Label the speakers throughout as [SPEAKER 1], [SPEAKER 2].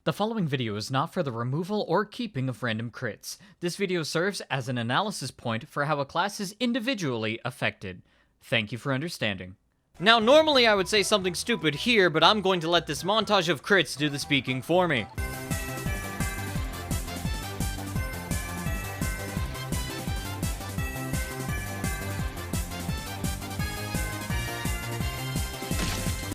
[SPEAKER 1] The following video is not for the removal or keeping of random crits. This video serves as an analysis point for how a class is individually affected. Thank you for understanding. Now, normally I would say something stupid here, but I'm going to let this montage of crits do the speaking for me.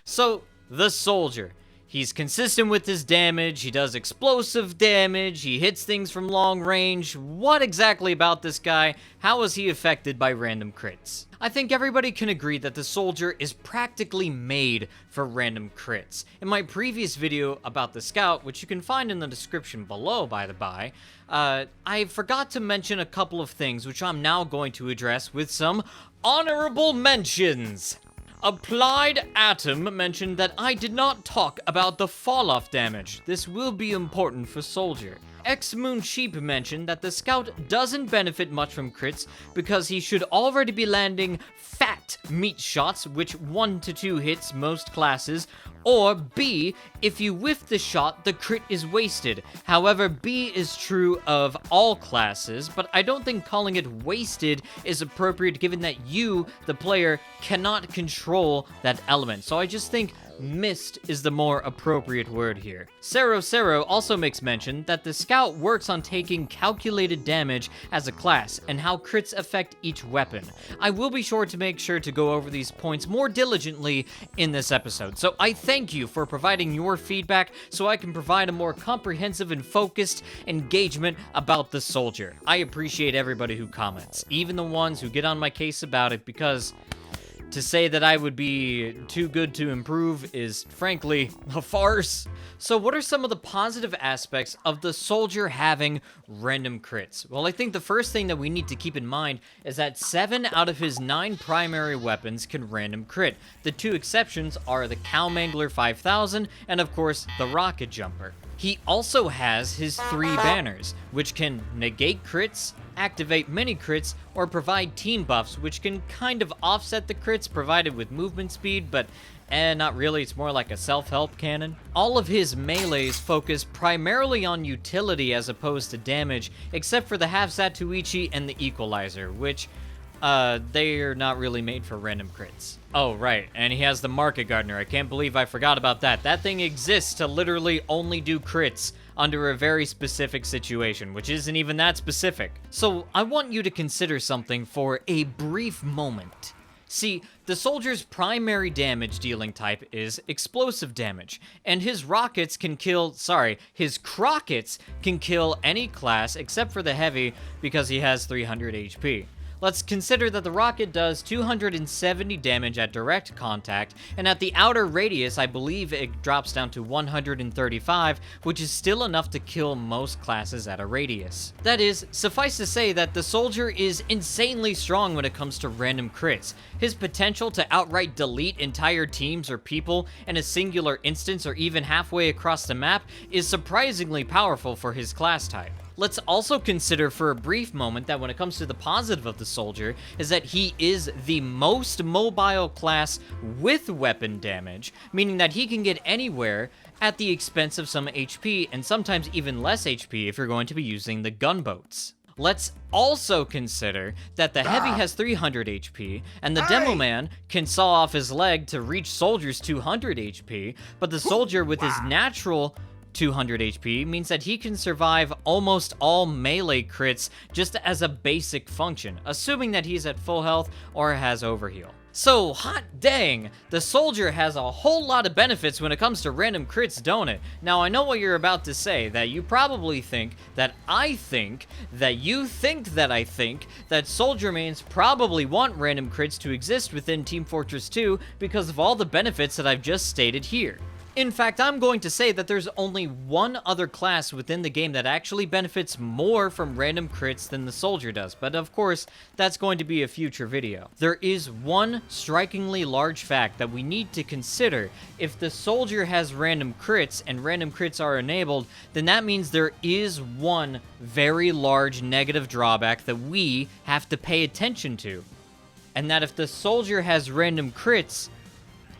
[SPEAKER 1] So, the soldier. He's consistent with his damage, he does explosive damage, he hits things from long range. What exactly about this guy? How is he affected by random crits? I think everybody can agree that the soldier is practically made for random crits. In my previous video about the scout, which you can find in the description below by the by, I forgot to mention a couple of things which I'm now going to address with some honorable mentions. Applied Atom mentioned that I did not talk about the fall-off damage. This will be important for Soldier. X-Moon Sheep mentioned that the Scout doesn't benefit much from crits because he should already be landing fat meat shots, which 1 to 2 hits most classes, or B, if you whiff the shot, the crit is wasted. However, B is true of all classes, but I don't think calling it wasted is appropriate given that you, the player, cannot control that element. So I just think missed is the more appropriate word here. Sero also makes mention that the Scout works on taking calculated damage as a class and how crits affect each weapon. I will be sure to go over these points more diligently in this episode, so I thank you for providing your feedback so I can provide a more comprehensive and focused engagement about the soldier. I appreciate everybody who comments, even the ones who get on my case about it, because to say that I would be too good to improve is, frankly, a farce. So what are some of the positive aspects of the soldier having random crits? Well, I think the first thing that we need to keep in mind is that 7 out of his 9 primary weapons can random crit. The 2 exceptions are the Cow Mangler 5000 and, of course, the Rocket Jumper. He also has his 3 banners, which can negate crits, activate mini crits, or provide team buffs, which can kind of offset the crits provided with movement speed, but not really, it's more like a self-help cannon. All of his melees focus primarily on utility as opposed to damage, except for the Half Satuichi and the Equalizer, which they are not really made for random crits. Oh, right, and he has the Market Gardener. I can't believe I forgot about that. That thing exists to literally only do crits under a very specific situation, which isn't even that specific. So I want you to consider something for a brief moment. See, the soldier's primary damage dealing type is explosive damage, and his crockets can kill any class except for the heavy because he has 300 HP. Let's consider that the rocket does 270 damage at direct contact, and at the outer radius, I believe it drops down to 135, which is still enough to kill most classes at a radius. That is, suffice to say that the soldier is insanely strong when it comes to random crits. His potential to outright delete entire teams or people in a singular instance or even halfway across the map is surprisingly powerful for his class type. Let's also consider for a brief moment that when it comes to the positive of the soldier is that he is the most mobile class with weapon damage, meaning that he can get anywhere at the expense of some HP and sometimes even less HP if you're going to be using the gunboats. Let's also consider that the heavy has 300 HP, and the demo man can saw off his leg to reach soldier's 200 HP, but the soldier with his natural 200 HP means that he can survive almost all melee crits just as a basic function, assuming that he's at full health or has overheal. So, hot dang, the soldier has a whole lot of benefits when it comes to random crits, don't it? Now, I know what you're about to say, that you probably think that I think that you think that I think that soldier mains probably want random crits to exist within Team Fortress 2 because of all the benefits that I've just stated here. In fact, I'm going to say that there's only one other class within the game that actually benefits more from random crits than the soldier does, but of course, that's going to be a future video. There is one strikingly large fact that we need to consider. If the soldier has random crits and random crits are enabled, then that means there is one very large negative drawback that we have to pay attention to. And that if the soldier has random crits,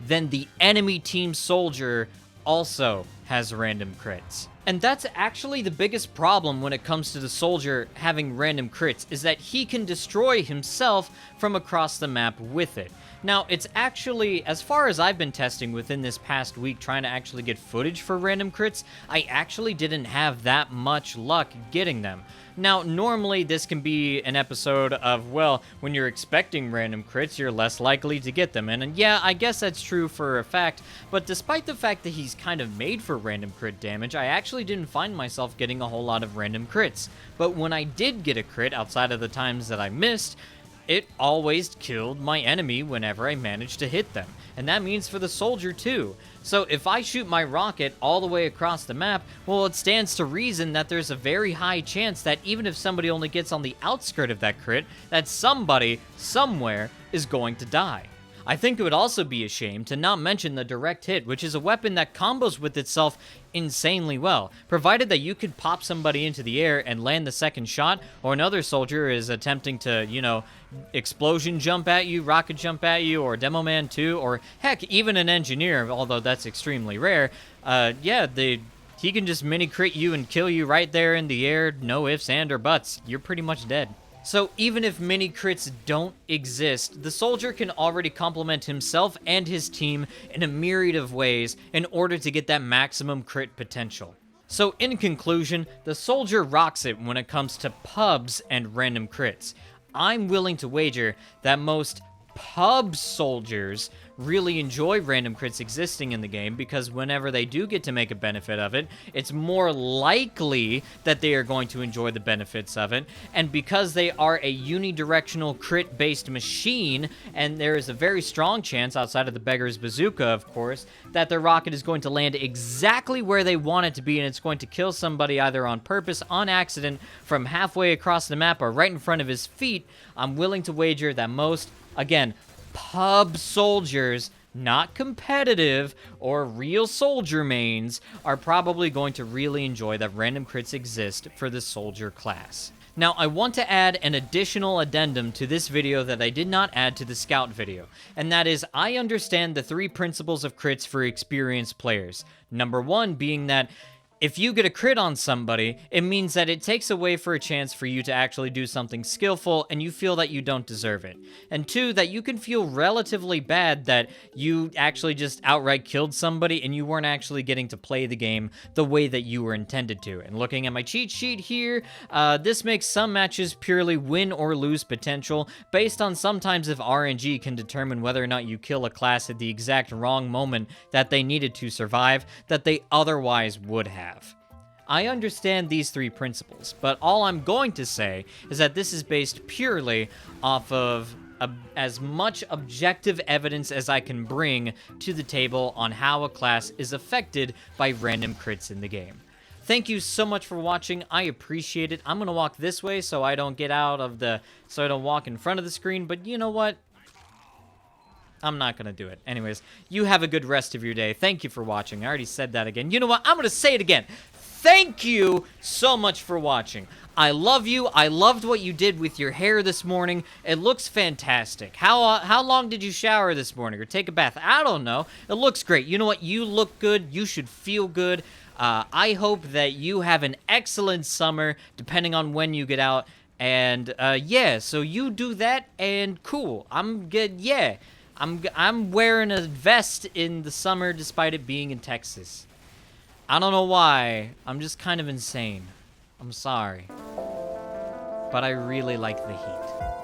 [SPEAKER 1] then the enemy team soldier also has random crits. And that's actually the biggest problem when it comes to the soldier having random crits, is that he can destroy himself from across the map with it. Now, it's actually, as far as I've been testing within this past week trying to actually get footage for random crits, I actually didn't have that much luck getting them. Now, normally this can be an episode of, well, when you're expecting random crits, you're less likely to get them. And yeah, I guess that's true for a fact, but despite the fact that he's kind of made for random crit damage, I actually didn't find myself getting a whole lot of random crits. But when I did get a crit outside of the times that I missed, it always killed my enemy whenever I managed to hit them. And that means for the soldier too. So if I shoot my rocket all the way across the map, well, it stands to reason that there's a very high chance that even if somebody only gets on the outskirt of that crit, that somebody, somewhere, is going to die. I think it would also be a shame to not mention the direct hit, which is a weapon that combos with itself insanely well, provided that you could pop somebody into the air and land the second shot, or another soldier is attempting to, you know, explosion jump at you, rocket jump at you, or Demo Man 2, or heck, even an engineer, although that's extremely rare. He can just mini crit you and kill you right there in the air, no ifs and or buts. You're pretty much dead. So even if mini crits don't exist, the soldier can already complement himself and his team in a myriad of ways in order to get that maximum crit potential. So in conclusion, the soldier rocks it when it comes to pubs and random crits. I'm willing to wager that most pub soldiers really enjoy random crits existing in the game, because whenever they do get to make a benefit of it, it's more likely that they are going to enjoy the benefits of it. And because they are a unidirectional crit-based machine, and there is a very strong chance, outside of the beggar's bazooka, of course, that their rocket is going to land exactly where they want it to be, and it's going to kill somebody either on purpose, on accident, from halfway across the map, or right in front of his feet, I'm willing to wager that most, again, pub soldiers, not competitive or real soldier mains, are probably going to really enjoy that random crits exist for the soldier class. Now, I want to add an additional addendum to this video that I did not add to the scout video, and that is, I understand the 3 principles of crits for experienced players. Number 1 being that if you get a crit on somebody, it means that it takes away for a chance for you to actually do something skillful and you feel that you don't deserve it. And 2, that you can feel relatively bad that you actually just outright killed somebody and you weren't actually getting to play the game the way that you were intended to. And looking at my cheat sheet here, this makes some matches purely win or lose potential based on sometimes if RNG can determine whether or not you kill a class at the exact wrong moment that they needed to survive that they otherwise would have. I understand these 3 principles, but all I'm going to say is that this is based purely off of as much objective evidence as I can bring to the table on how a class is affected by random crits in the game. Thank you so much for watching. I appreciate it. I'm going to walk this way so I don't so I don't walk in front of the screen, but you know what? I'm not going to do it. Anyways, you have a good rest of your day. Thank you for watching. I already said that again. You know what? I'm going to say it again. Thank you so much for watching. I love you. I loved what you did with your hair this morning. It looks fantastic. How long did you shower this morning or take a bath? I don't know. It looks great. You know what? You look good. You should feel good. I hope that you have an excellent summer, depending on when you get out. And yeah, so you do that, and cool. I'm good. Yeah, I'm wearing a vest in the summer, despite it being in Texas. I don't know why. I'm just kind of insane. I'm sorry. But I really like the heat.